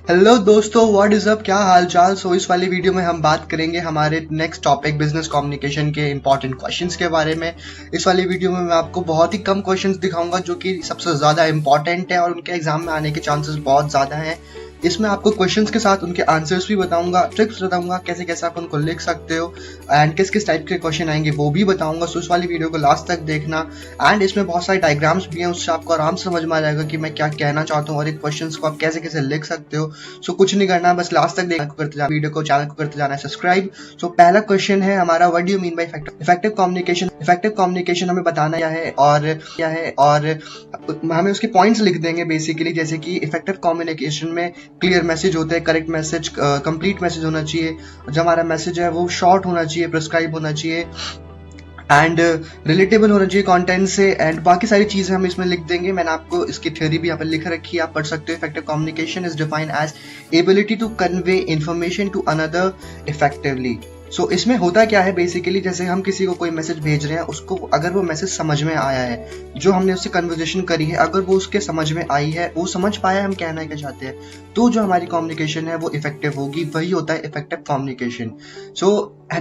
Hello दोस्तों, what is up, क्या हाल चाल। इस वाली वीडियो में हम बात करेंगे हमारे नेक्स्ट टॉपिक बिजनेस कम्युनिकेशन के इंपॉर्टेंट क्वेश्चंस के बारे में। इस वाली वीडियो में मैं आपको बहुत ही कम क्वेश्चंस दिखाऊंगा जो कि सबसे ज़्यादा इंपॉर्टेंट है और उनके एग्जाम में आने के चांसेस बहुत ज़्यादा हैं। इसमें आपको क्वेश्चंस के साथ उनके आंसर्स भी बताऊंगा, ट्रिक्स बताऊंगा कैसे कैसे आप उनको लिख सकते हो एंड किस किस टाइप के क्वेश्चन आएंगे वो भी बताऊंगा। इस वाली वीडियो को लास्ट तक देखना। एंड इसमें बहुत सारे डायग्राम्स भी हैं, उससे आपको आराम से समझ में आ जाएगा कि मैं क्या कहना चाहता हूँ और इन क्वेश्चंस को आप कैसे कैसे लिख सकते हो। कुछ नहीं करना, बस लास्ट तक देखना, करते जाना वीडियो को, चैनल को करते जाना है सब्सक्राइब। पहला क्वेश्चन है हमारा, what do you mean by effective communication. Effective communication हमें बताना क्या है और हमें उसके पॉइंट्स लिख देंगे बेसिकली। जैसे कि इफेक्टिव कम्युनिकेशन में क्लियर मैसेज होता है, करेक्ट मैसेज, कंप्लीट मैसेज होना चाहिए। जो हमारा मैसेज है वो शॉर्ट होना चाहिए, प्रिस्क्राइब होना चाहिए एंड रिलेटेबल होना चाहिए कंटेंट से। एंड बाकी सारी चीजें हम इसमें लिख देंगे। मैंने आपको इसकी थ्योरी भी यहाँ पर लिख रखी है, आप पढ़ सकते हो। Effective communication is defined as ability to convey information to another effectively. इसमें होता क्या है बेसिकली, जैसे हम किसी को कोई मैसेज भेज रहे हैं, उसको अगर वो मैसेज समझ में आया है, जो हमने उससे कन्वर्जेशन करी है, अगर वो उसके समझ में आई है, वो समझ पाया हम कहना क्या चाहते हैं, तो जो हमारी कम्युनिकेशन है वो इफेक्टिव होगी। वही होता है इफेक्टिव कम्युनिकेशन।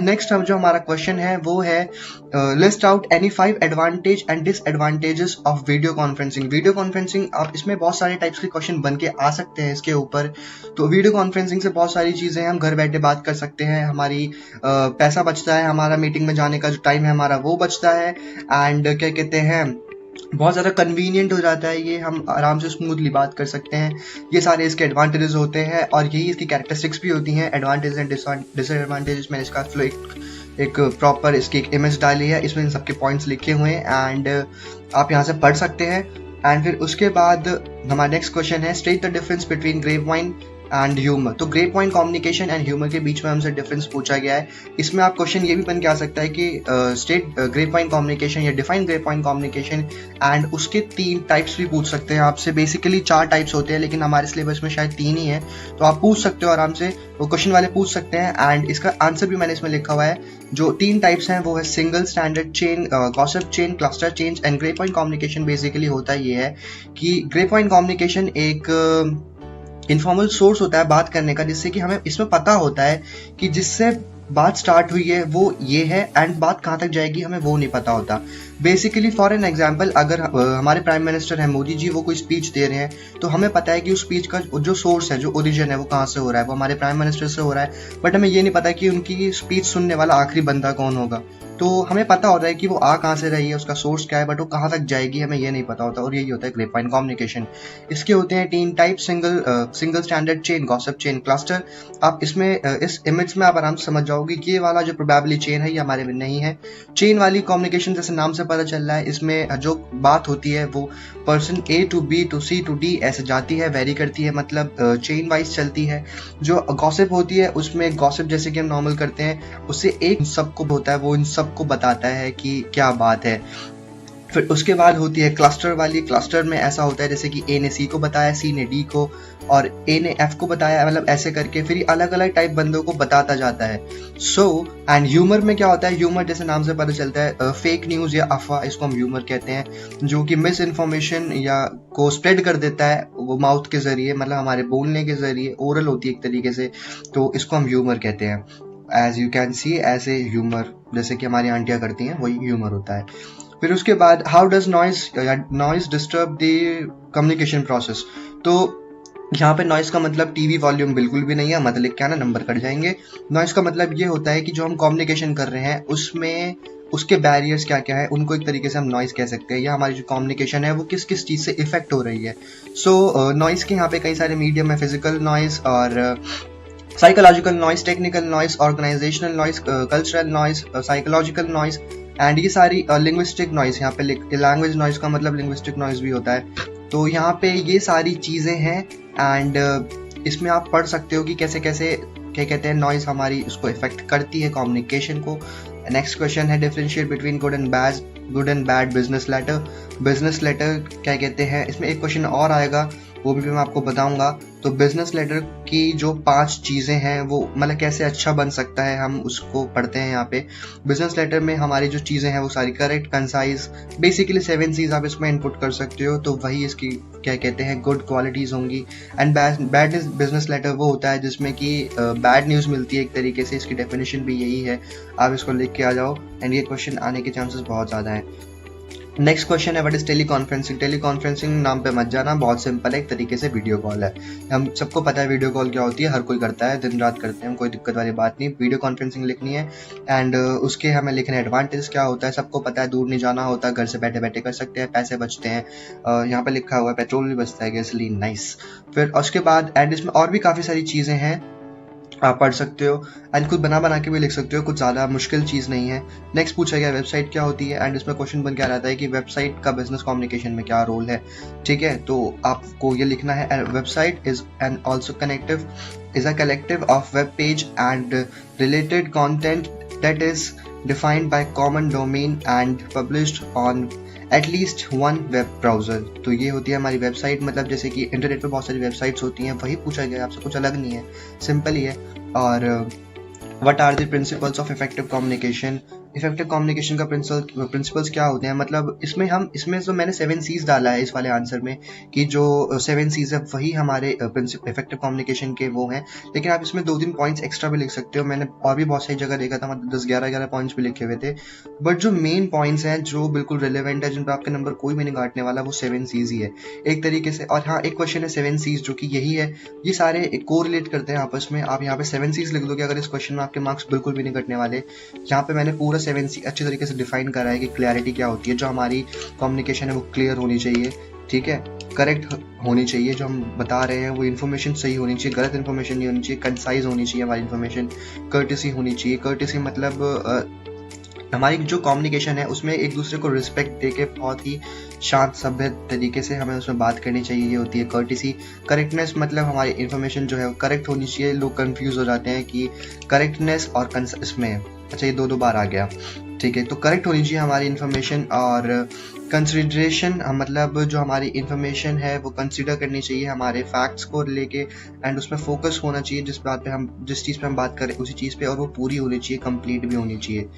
नेक्स्ट जो हमारा क्वेश्चन है वो है, list out any 5 advantage and disadvantages of video conferencing. Video conferencing, आप इसमें बहुत सारे टाइप्स के क्वेश्चन बन के आ सकते हैं इसके ऊपर। तो वीडियो कॉन्फ्रेंसिंग से बहुत सारी चीजें हम घर बैठे बात कर सकते हैं, हमारी पैसा बचता है, हमारा मीटिंग में जाने का जो टाइम है हमारा वो बचता है। एंड क्या कहते हैं, बहुत ज़्यादा कन्वीनियंट हो जाता है ये, हम आराम से स्मूथली बात कर सकते हैं। ये सारे इसके एडवांटेजेस होते हैं और यही इसकी कैरेक्टरिस्टिक्स भी होती हैं, एडवांटेज एंड डिसएडवांटेजेस। मैंने इसका एक प्रॉपर इसकी एक इमेज डाली है, इसमें इन सबके पॉइंट्स लिखे हुए हैं एंड आप यहाँ से पढ़ सकते हैं। एंड फिर उसके बाद हमारा नेक्स्ट क्वेश्चन है, state the difference between grapevine and humour. तो grape point communication and humour के बीच में हमसे डिफरेंस पूछा गया है। इसमें आप क्वेश्चन ये भी बन के आ सकता है कि स्टेट ग्रेप पॉइंट कम्युनिकेशन या define grape point communication, and उसके 3 टाइप्स भी पूछ सकते हैं आपसे। बेसिकली 4 टाइप्स होते हैं लेकिन हमारे सिलेबस में शायद 3 ही है, तो आप पूछ सकते हो आराम से, वो क्वेश्चन वाले पूछ सकते हैं। एंड इसका आंसर भी मैंने इसमें लिखा हुआ है। जो 3 टाइप्स हैं वो है single, standard chain, gossip chain, cluster change. And grep point communication basically होता ये है कि ग्रेप पॉइंट कम्युनिकेशन एक इनफॉर्मल सोर्स होता है बात करने का, जिससे कि हमें इसमें पता होता है कि जिससे बात स्टार्ट हुई है वो ये है एंड बात कहाँ तक जाएगी हमें वो नहीं पता होता। बेसिकली फॉर एन एग्जांपल, अगर हमारे प्राइम मिनिस्टर हैं मोदी जी, वो कोई स्पीच दे रहे हैं, तो हमें पता है कि उस स्पीच का जो सोर्स है, जो ओरिजिन है, वो कहाँ से हो रहा है, वो हमारे प्राइम मिनिस्टर से हो रहा है। बट हमें ये नहीं पता कि उनकी स्पीच सुनने वाला आखिरी बंदा कौन होगा। तो हमें पता होता है कि वो आ कहाँ से रही है, उसका सोर्स क्या है, बट वो कहाँ तक जाएगी हमें ये नहीं पता होता। और यही होता है ग्रेप पॉइंट कम्युनिकेशन। इसके होते हैं 3 type, single, standard chain, gossip chain, cluster. आप इसमें इस इमेज में आप आराम से समझ जाओगे कि ये वाला जो प्रोबेबली चेन है ये हमारे में नहीं है। चेन वाली कम्युनिकेशन जैसे नाम से पता चल रहा है, इसमें जो बात होती है वो person A to B to C to D ऐसे जाती है, वेरी करती है, मतलब चेन वाइज चलती है। जो गॉसिप होती है उसमें गॉसिप जैसे कि हम नॉर्मल करते हैं, उससे एक सबको होता है, वो इन सबको बताता है कि क्या बात है। फिर उसके बाद होती है क्लस्टर वाली। क्लस्टर में ऐसा होता है जैसे कि ए ने सी को बताया, सी ने डी को, और ए ने एफ को बताया, मतलब ऐसे करके फिर अलग अलग टाइप बंदों को बताता जाता है। एंड ह्यूमर में क्या होता है, ह्यूमर जैसे नाम से पता चलता है फेक न्यूज या अफवाह, इसको हम ह्यूमर कहते हैं, जो कि मिस इन्फॉर्मेशन या को स्प्रेड कर देता है वो माउथ के जरिए, मतलब हमारे बोलने के जरिए, ओरल होती है एक तरीके से, तो इसको हम ह्यूमर कहते हैं। एज यू कैन सी, ऐसे ह्यूमर जैसे कि हमारी आंटियां करती हैं, वही ह्यूमर होता है। फिर उसके बाद how does noise disturb the communication process. तो यहाँ पे नॉइज का मतलब टीवी वॉल्यूम बिल्कुल भी नहीं है, मतलब क्या ना नंबर कट जाएंगे। नॉइज का मतलब ये होता है कि जो हम कम्युनिकेशन कर रहे हैं उसमें उसके बैरियर्स क्या क्या है, उनको एक तरीके से हम नॉइज कह सकते हैं, या हमारी जो कम्युनिकेशन है वो किस किस चीज़ से इफेक्ट हो रही है। नॉइज के यहाँ पे कई सारे मीडियम है, फिजिकल नॉइज और psychological noise, technical noise, organisational noise, cultural noise, psychological noise, and ये सारी लिंग्विस्टिक नॉइज। यहाँ पे लैंग्वेज नॉइज का मतलब लिंग्विस्टिक नॉइज भी होता है। तो यहाँ पे ये सारी चीज़ें हैं एंड इसमें आप पढ़ सकते हो कि कैसे कैसे क्या कहते हैं नॉइज हमारी उसको इफेक्ट करती है कम्युनिकेशन को। नेक्स्ट क्वेश्चन है, differentiate between good and good and bad business letter. Business letter क्या कहते हैं, इसमें एक क्वेश्चन और आएगा, वो भी मैं आपको बताऊंगा। तो बिजनेस लेटर की जो 5 चीज़ें हैं वो मतलब कैसे अच्छा बन सकता है, हम उसको पढ़ते हैं यहाँ पे। बिजनेस लेटर में हमारी जो चीज़ें हैं वो सारी करेक्ट, कंसाइज, बेसिकली 7 C's आप इसमें इनपुट कर सकते हो, तो वही इसकी क्या कहते हैं गुड क्वालिटीज़ होंगी। एंड बैड बिजनेस लेटर वो होता है जिसमें कि बैड न्यूज़ मिलती है एक तरीके से, इसकी डेफिनेशन भी यही है, आप इसको लिख के आ जाओ। एंड ये क्वेश्चन आने के चांसेस बहुत ज़्यादा हैं। नेक्स्ट क्वेश्चन है what is teleconferencing. Teleconferencing नाम पे मत जाना, बहुत सिंपल है, एक तरीके से वीडियो कॉल है। हम सबको पता है वीडियो कॉल क्या होती है, हर कोई करता है, दिन रात करते हैं, कोई दिक्कत वाली बात नहीं। वीडियो कॉन्फ्रेंसिंग लिखनी है एंड उसके हमें लिखने एडवांटेज क्या होता है, सबको पता है, दूर नहीं जाना होता, घर से बैठे बैठे कर सकते हैं, पैसे बचते हैं, यहाँ पे लिखा हुआ है पेट्रोल भी बचता है, गैसोलीन, नाइस। फिर उसके बाद एंड इसमें और भी काफ़ी सारी चीज़ें हैं, आप पढ़ सकते हो एंड खुद बना बना के भी लिख सकते हो, कुछ ज़्यादा मुश्किल चीज़ नहीं है। नेक्स्ट पूछा गया वेबसाइट क्या होती है, एंड इसमें क्वेश्चन बन के आ जाता है कि वेबसाइट का बिजनेस कम्युनिकेशन में क्या रोल है। ठीक है, तो आपको ये लिखना है, website is an also connective is a collective of web page and related content that is defined by common domain and published on at least one web browser. तो ये होती है हमारी वेबसाइट, मतलब जैसे कि इंटरनेट पे बहुत सारी वेबसाइट्स होती हैं, वही पूछा गया, आपसे कुछ अलग नहीं है, सिंपल ही है। और what are the principles of effective communication. Effective communication का प्रिंसिपल्स क्या होते हैं, मतलब इसमें जो मैंने 7 C's डाला है इस वाले आंसर में, कि जो 7 C's है वही हमारे इफेक्टिव कम्युनिकेशन के वो हैं, लेकिन आप इसमें 2-3 पॉइंट्स एक्स्ट्रा भी लिख सकते हो। मैंने और भी बहुत सारी जगह देखा था, मतलब 10-11 पॉइंट्स भी लिखे हुए थे, बट जो मेन पॉइंट्स हैं जो बिल्कुल रिलेवेंट है, जिन पर आपके नंबर कोई भी नहीं काटने वाला, वो 7 C's ही है एक तरीके से। और हाँ, एक क्वेश्चन है 7 C's जो कि यही है, ये सारे को रिलेट करते हैं आपस में। आप यहाँ पे 7 C's लिख दोगे अगर इस क्वेश्चन में, आपके मार्क्स बिल्कुल भी नहीं कटने वाले। यहाँ पे मैंने पूरा 7 C अच्छे तरीके से डिफाइन करा है कि क्लैरिटी क्या होती है, जो हमारी कम्युनिकेशन है वो क्लियर होनी चाहिए, ठीक है, करेक्ट होनी चाहिए, जो हम बता रहे हैं वो इन्फॉर्मेशन सही होनी चाहिए, गलत इन्फॉर्मेशन नहीं होनी चाहिए, कंसाइज होनी चाहिए हमारी इन्फॉर्मेशन, कर्टेसी होनी चाहिए। कर्टेसी मतलब हमारी जो कम्युनिकेशन है उसमें एक दूसरे को रिस्पेक्ट देके बहुत ही शांत सभ्य तरीके से हमें उसमें बात करनी चाहिए, ये होती है कर्टेसी। करेक्टनेस मतलब हमारी इन्फॉर्मेशन जो है करेक्ट होनी चाहिए। लोग कंफ्यूज हो जाते हैं कि करेक्टनेस और इसमें, अच्छा ये दो बार आ गया, ठीक है, तो करेक्ट होनी चाहिए हमारी इन्फॉर्मेशन। और कंसिडरेशन मतलब जो हमारी इन्फॉर्मेशन है वो कंसिडर करनी चाहिए हमारे फैक्ट्स को लेके, एंड उसमें फोकस होना चाहिए जिस चीज़ पे हम बात करें उसी चीज़ पे, और वो पूरी होनी चाहिए, कंप्लीट भी होनी चाहिए।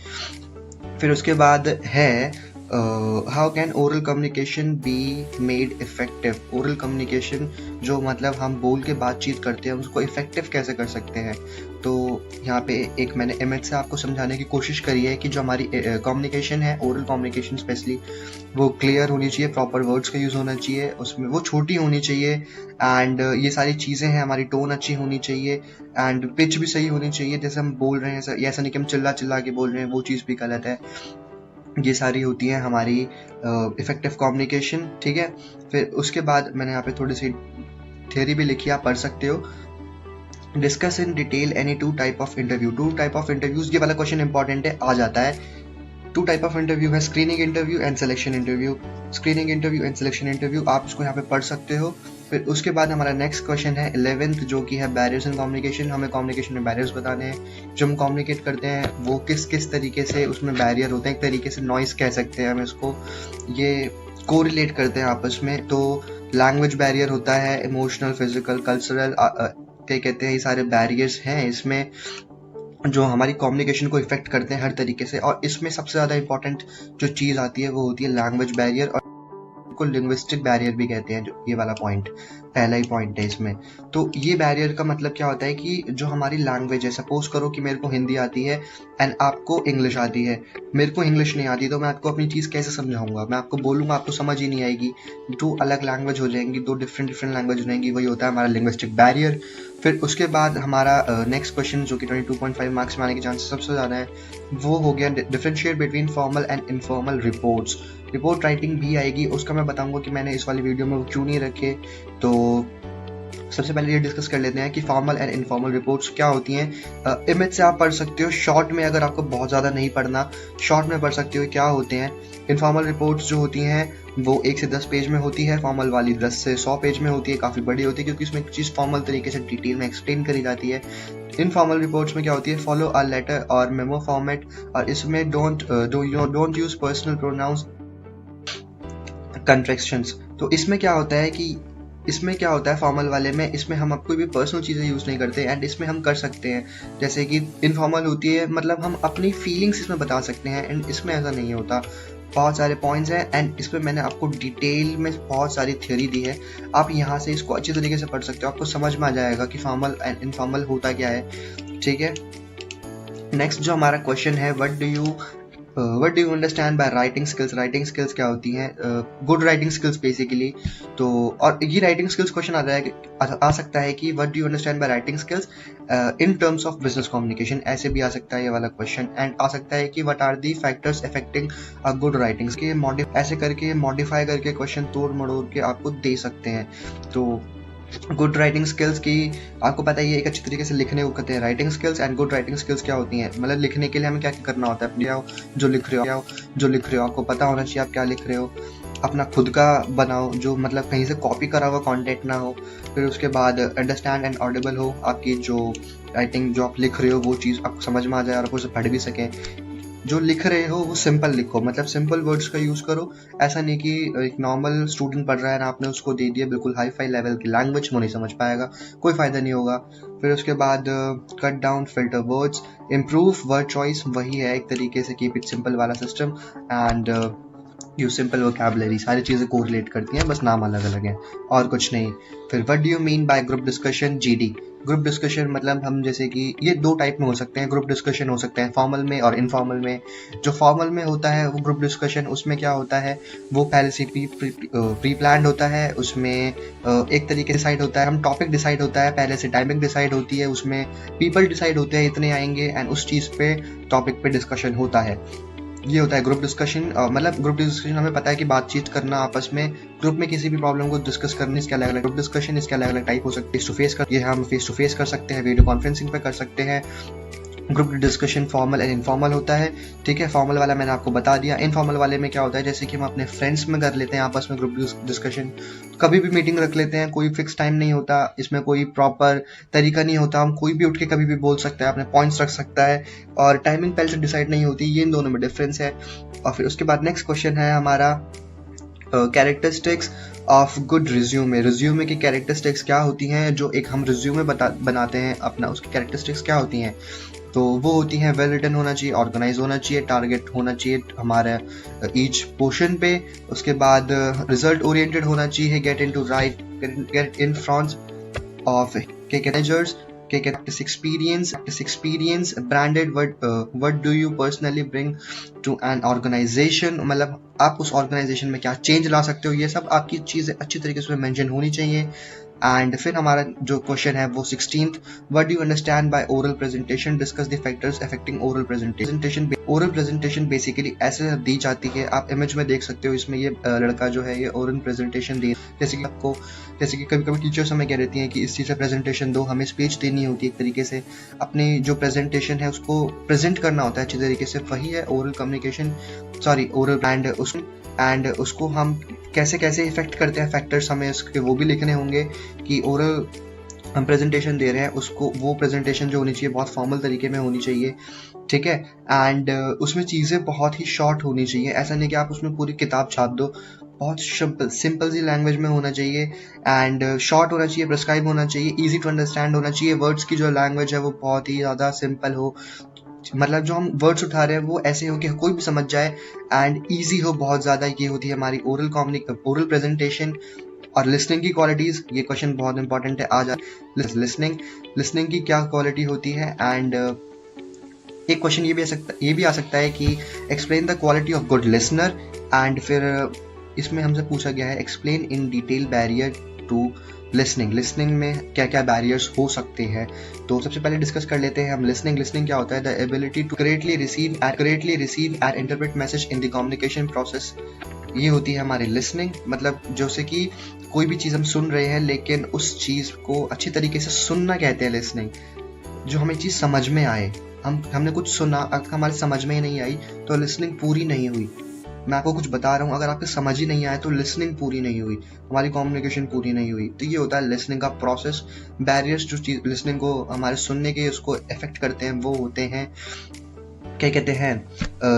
फिर उसके बाद है how can oral communication be made effective. Oral communication जो मतलब हम बोल के बातचीत करते हैं उसको इफेक्टिव कैसे कर सकते हैं। तो यहाँ पे एक मैंने इमेज से आपको समझाने की कोशिश करी है कि जो हमारी कम्युनिकेशन है, ओरल कम्युनिकेशन स्पेशली, वो क्लियर होनी चाहिए, प्रॉपर वर्ड्स का यूज़ होना चाहिए, उसमें वो छोटी होनी चाहिए, एंड ये सारी चीज़ें हैं, हमारी टोन अच्छी होनी चाहिए, एंड पिच भी सही होनी चाहिए, जैसे हम बोल रहे हैं ऐसा नहीं कि हम चिल्ला चिल्ला के बोल रहे हैं, वो चीज़ भी गलत है। ये सारी होती है हमारी इफेक्टिव कम्युनिकेशन, ठीक है। फिर उसके बाद मैंने यहाँ पे थोड़ी सी थियरी भी लिखी, आप पढ़ सकते हो। Discuss in detail any 2 type of interview. 2 type of interviews, ये वाला क्वेश्चन इंपॉर्टेंट है, आ जाता है। 2 टाइप ऑफ इंटरव्यू है, screening interview and selection interview. Screening interview and selection interview, आप इसको यहाँ पे पढ़ सकते हो। फिर उसके बाद हमारा नेक्स्ट क्वेश्चन है 11th, जो कि है बैरियर्स इन कम्युनिकेशन। हमें कम्युनिकेशन में बैरियर्स बताने हैं, जो हम कम्युनिकेट करते हैं वो किस किस तरीके से उसमें बैरियर होते हैं, एक तरीके से नॉइस कह सकते हैं हम इसको, ये कोरिलेट करते हैं आपस में। तो लैंग्वेज बैरियर होता है, इमोशनल, फिजिकल, कल्चरल, क्या कहते हैं, ये सारे बैरियर्स हैं इसमें जो हमारी कम्युनिकेशन को इफेक्ट करते हैं हर तरीके से। और इसमें सबसे ज़्यादा इंपॉर्टेंट जो चीज़ आती है वो होती है लैंग्वेज बैरियर, और को लिंग्विस्टिक बैरियर भी कहते हैं, जो ये वाला पॉइंट पहला ही पॉइंट है इसमें। तो ये बैरियर का मतलब क्या होता है कि जो हमारी लैंग्वेज है, सपोज करो कि मेरे को हिंदी आती है एंड आपको इंग्लिश आती है, मेरे को इंग्लिश नहीं आती, तो मैं आपको अपनी चीज़ कैसे समझाऊंगा, मैं आपको बोलूँगा, आपको समझ ही नहीं आएगी, 2 अलग लैंग्वेज हो जाएंगी, 2 डिफरेंट लैंग्वेज हो जाएंगी, वही होता है हमारा लिंग्विस्टिक बैरियर। फिर उसके बाद हमारा नेक्स्ट क्वेश्चन जो कि 22.5 मार्क्स में आने के चांसेस सबसे ज़्यादा है, वो हो गया differentiate between formal and informal reports. Report writing भी आएगी, उसका मैं बताऊंगा कि मैंने इस वाली वीडियो में वो क्यों नहीं रखे। तो सबसे पहले ये डिस्कस कर लेते हैं कि फॉर्मल एंड इनफॉर्मल रिपोर्ट्स क्या होती हैं। इमेज से आप पढ़ सकते हो, शॉर्ट में अगर आपको बहुत ज़्यादा नहीं पढ़ना, शॉर्ट में पढ़ सकते हो क्या होते हैं। इनफॉर्मल रिपोर्ट्स जो होती हैं वो 1 से 10 पेज में होती है, फॉर्मल वाली 10 से 100 पेज में होती है, काफ़ी बड़ी होती है क्योंकि इसमें एक चीज़ फॉर्मल तरीके से डिटेल में एक्सप्लेन करी जाती है। इनफॉर्मल रिपोर्ट्स में क्या होती है, फॉलो अ लेटर और मेमो फॉर्मेट, और इसमें don't use personal pronouns contractions. तो इसमें क्या होता है फॉर्मल वाले में, इसमें हम कोई भी पर्सनल चीज़ें यूज़ नहीं करते एंड इसमें हम कर सकते हैं, जैसे कि इनफॉर्मल होती है मतलब हम अपनी फीलिंग्स इसमें बता सकते हैं एंड इसमें ऐसा नहीं होता। बहुत सारे पॉइंट्स हैं एंड इसमें मैंने आपको डिटेल में बहुत सारी थ्योरी दी है, आप यहाँ से इसको अच्छी तरीके से पढ़ सकते हो, आपको समझ में आ जाएगा कि फॉर्मल एंड इनफॉर्मल होता क्या है। ठीक है, नेक्स्ट जो हमारा क्वेश्चन है, what do you understand by writing skills. Writing skills क्या होती हैं, गुड राइटिंग स्किल्स बेसिकली। तो और ये राइटिंग स्किल्स क्वेश्चन आ सकता है कि what do you understand by writing skills in terms of business communication, ऐसे भी आ सकता है ये वाला क्वेश्चन। एंड आ सकता है कि what are the factors affecting a good writings के ऐसे करके मॉडिफाई करके क्वेश्चन तोड़ मड़ोड़ के आपको दे सकते हैं। तो गुड राइटिंग स्किल्स की आपको पता ही है, एक अच्छी तरीके से लिखने को कहते हैं writing skills. And good writing skills क्या होती हैं, मतलब लिखने के लिए हमें क्या क्या करना होता है, अपने जो लिख रहे हो आपको पता होना चाहिए आप क्या लिख रहे हो, अपना खुद का बनाओ जो मतलब कहीं से कॉपी करा हुआ कंटेंट ना हो। फिर उसके बाद अंडरस्टैंड एंड ऑडिबल हो, आपकी जो राइटिंग जो आप लिख रहे हो वो चीज़ आपको समझ में आ जाए और आप उसे पढ़ भी सकें। जो लिख रहे हो वो सिंपल लिखो, मतलब सिंपल वर्ड्स का यूज़ करो, ऐसा नहीं कि एक नॉर्मल स्टूडेंट पढ़ रहा है ना आपने उसको दे दिया बिल्कुल हाई फाई लेवल की लैंग्वेज, वो नहीं समझ पाएगा, कोई फ़ायदा नहीं होगा। फिर उसके बाद cut down filter words, improve word choice, वही है एक तरीके से कीप इट सिंपल वाला system. And use simple vocabulary, सारी चीज़ें कोरिलेट करती हैं, बस नाम अलग अलग हैं और कुछ नहीं। फिर what do you mean by group discussion, GD. Group discussion मतलब हम जैसे कि ये 2 टाइप में हो सकते हैं, ग्रुप डिस्कशन हो सकते हैं फॉर्मल में और इनफॉर्मल में। जो फॉर्मल में होता है वो ग्रुप डिस्कशन, उसमें क्या होता है वो पहले से प्री प्लान होता है, उसमें एक तरीके से डिसाइड होता है, हम टॉपिक डिसाइड होता है पहले से, टाइमिंग डिसाइड होती है, उसमें पीपल डिसाइड होते हैं इतने आएंगे एंड उस चीज़ पे टॉपिक पे डिस्कशन होता है। ये होता है ग्रुप डिस्कशन। मतलब ग्रुप डिस्कशन हमें पता है कि बातचीत करना आपस में, ग्रुप में किसी भी प्रॉब्लम को डिस्कस करने, इसके अलग अलग ग्रुप डिस्कशन, इसके अलग अलग टाइप हो सकते हैं। फेस टू फेस ये हम फेस टू फेस कर सकते हैं, वीडियो कॉन्फ्रेंसिंग पे कर सकते हैं। Group discussion formal and informal होता है। ठीक है, फॉर्मल वाला मैंने आपको बता दिया। इनफॉर्मल वाले में क्या होता है, जैसे कि हम अपने फ्रेंड्स में कर लेते हैं आपस में ग्रुप डिस्कशन, कभी भी मीटिंग रख लेते हैं, कोई फिक्स टाइम नहीं होता, इसमें कोई प्रॉपर तरीका नहीं होता, हम कोई भी उठ के कभी भी बोल सकता है, अपने पॉइंट्स रख सकता है और टाइमिंग पहले से डिसाइड नहीं होती, ये इन दोनों में डिफरेंस है। और फिर उसके बाद नेक्स्ट क्वेश्चन है हमारा characteristics of good resume. Resume की कैरेक्टरिस्टिक्स क्या होती हैं, जो एक हम रिज्यूमे बनाते हैं अपना, उसकी कैरेक्टरिस्टिक्स क्या होती हैं। तो वो होती हैं वेल रिटन होना चाहिए, ऑर्गेनाइज होना चाहिए, टारगेट होना चाहिए हमारे ईच पोर्शन पे। उसके बाद रिजल्ट ओरिएंटेड होना चाहिए, get in front of managers, practice experience, branded what do you personally bring to an organization, मतलब आप उस ऑर्गेनाइजेशन में क्या चेंज ला सकते हो, ये सब आपकी चीज़ें अच्छी तरीके से मेंशन होनी चाहिए। एंड फिर हमारा जो क्वेश्चन है वो 16th, what do you understand by oral presentation, discuss the factors affecting oral presentation. Oral presentation basically ऐसे दी जाती है, आप इमेज में देख सकते हो, इसमें ये लड़का जो है ये ओरल प्रेजेंटेशन दे, जैसे कि कभी कभी टीचर्स हमें कह देती हैं कि इस चीज़ से प्रेजेंटेशन दो, हमें स्पीच देनी होती है, एक तरीके से अपनी जो प्रेजेंटेशन है उसको प्रेजेंट करना होता है अच्छी तरीके से, वही है oral communication, sorry oral and उसको हम कैसे कैसे इफेक्ट करते हैं फैक्टर्स, हमें उसके वो भी लिखने होंगे कि ओरल हम प्रेजेंटेशन दे रहे हैं उसको, वो प्रेजेंटेशन जो होनी चाहिए बहुत फॉर्मल तरीके में होनी चाहिए। ठीक है, एंड उसमें चीज़ें बहुत ही शॉर्ट होनी चाहिए, ऐसा नहीं कि आप उसमें पूरी किताब छाप दो, बहुत सिंपल सी लैंग्वेज में होना चाहिए एंड शॉर्ट होना चाहिए, प्रिस्क्राइब होना चाहिए, इजी टू अंडरस्टैंड होना चाहिए, वर्ड्स की जो लैंग्वेज है वो बहुत ही ज़्यादा सिंपल हो, मतलब जो हम वर्ड्स उठा रहे हैं वो ऐसे हो कि कोई भी समझ जाए एंड ईजी हो बहुत ज़्यादा। ये होती है हमारी ओरल प्रेजेंटेशन। और लिसनिंग की क्वालिटीज़, ये क्वेश्चन बहुत इंपॉर्टेंट है आज। लिसनिंग की क्या क्वालिटी होती है, एंड एक क्वेश्चन ये भी आ सकता है कि explain the quality of good listener. And फिर इसमें हमसे पूछा गया है explain in detail barrier to listening में क्या क्या बैरियर्स हो सकते हैं। तो सबसे पहले डिस्कस कर लेते हैं हम लिसनिंग क्या होता है। The ability to correctly receive and interpret message in the communication process, ये होती है हमारी लिसनिंग। मतलब जैसे कि कोई भी चीज़ हम सुन रहे हैं लेकिन उस चीज़ को अच्छी तरीके से सुनना कहते हैं लिसनिंग। जो हमें चीज़ समझ में आए, हमने कुछ सुना, अगर हमारे समझ में ही नहीं आई तो लिसनिंग पूरी नहीं हुई। मैं आपको कुछ बता रहा हूँ, अगर आपको समझ ही नहीं आया तो लिसनिंग पूरी नहीं हुई, हमारी कम्युनिकेशन पूरी नहीं हुई। तो ये होता है लिसनिंग का प्रोसेस। बैरियर्स जो चीज़ लिसनिंग को हमारे सुनने के उसको इफेक्ट करते हैं वो होते हैं, क्या कहते हैं,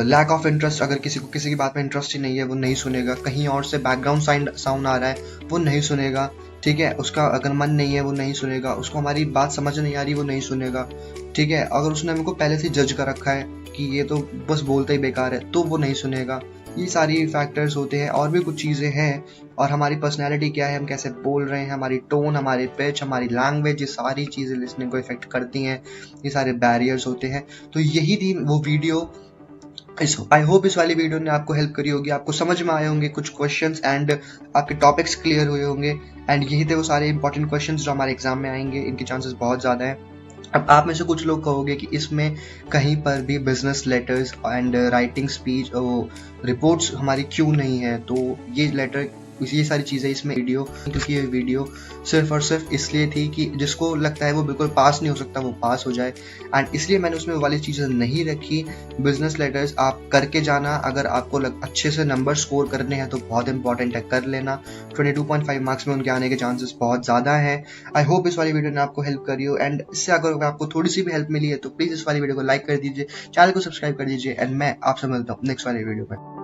लैक ऑफ इंटरेस्ट। अगर किसी को किसी की बात में इंटरेस्ट ही नहीं है वो नहीं सुनेगा। कहीं और से बैकग्राउंड साउंड आ रहा है वो नहीं सुनेगा, ठीक है। उसका अगर मन नहीं है वो नहीं सुनेगा। उसको हमारी बात समझ नहीं आ रही वो नहीं सुनेगा, ठीक है। अगर उसने हमको पहले से जज कर रखा है कि ये तो बस बोलते ही बेकार है तो वो नहीं सुनेगा। ये सारी फैक्टर्स होते हैं। और भी कुछ चीज़ें हैं। और हमारी पर्सनैलिटी क्या है, हम कैसे बोल रहे हैं, हमारी टोन, हमारी पिच, हमारी लैंग्वेज, ये सारी चीज़ें लिसनिंग को इफेक्ट करती हैं। ये सारे बैरियर्स होते हैं। तो यही थी वो वीडियो। आई होप इस वाली वीडियो ने आपको हेल्प करी होगी, आपको समझ में आए होंगे कुछ क्वेश्चंस एंड आपके टॉपिक्स क्लियर हुए होंगे। एंड यही थे वो सारे इंपॉर्टेंट क्वेश्चंस जो हमारे एग्जाम में आएंगे। इनके चांसेस बहुत ज़्यादा हैं। अब आप में से कुछ लोग कहोगे कि इसमें कहीं पर भी business letters and writing speech reports हमारी क्यों नहीं है। तो ये लेटर, ये सारी चीज़ें इसमें वीडियो, क्योंकि ये वीडियो सिर्फ और सिर्फ इसलिए थी कि जिसको लगता है वो बिल्कुल पास नहीं हो सकता वो पास हो जाए। एंड इसलिए मैंने उसमें वाली चीज़ें नहीं रखी। बिजनेस लेटर्स आप करके जाना, अगर आपको अच्छे से नंबर स्कोर करने हैं तो बहुत इंपॉर्टेंट है, कर लेना। 22.5 मार्क्स में उनके आने के चांसेस बहुत ज़्यादा हैं। आई होप इस वाली वीडियो ने आपको हेल्प करी हो। एंड इससे अगर आपको थोड़ी सी भी हेल्प मिली है तो प्लीज़ इस वाली वीडियो को लाइक कर दीजिए, चैनल को सब्सक्राइब कर दीजिए। एंड मैं आपसे मिलता हूँ नेक्स्ट वाली वीडियो में।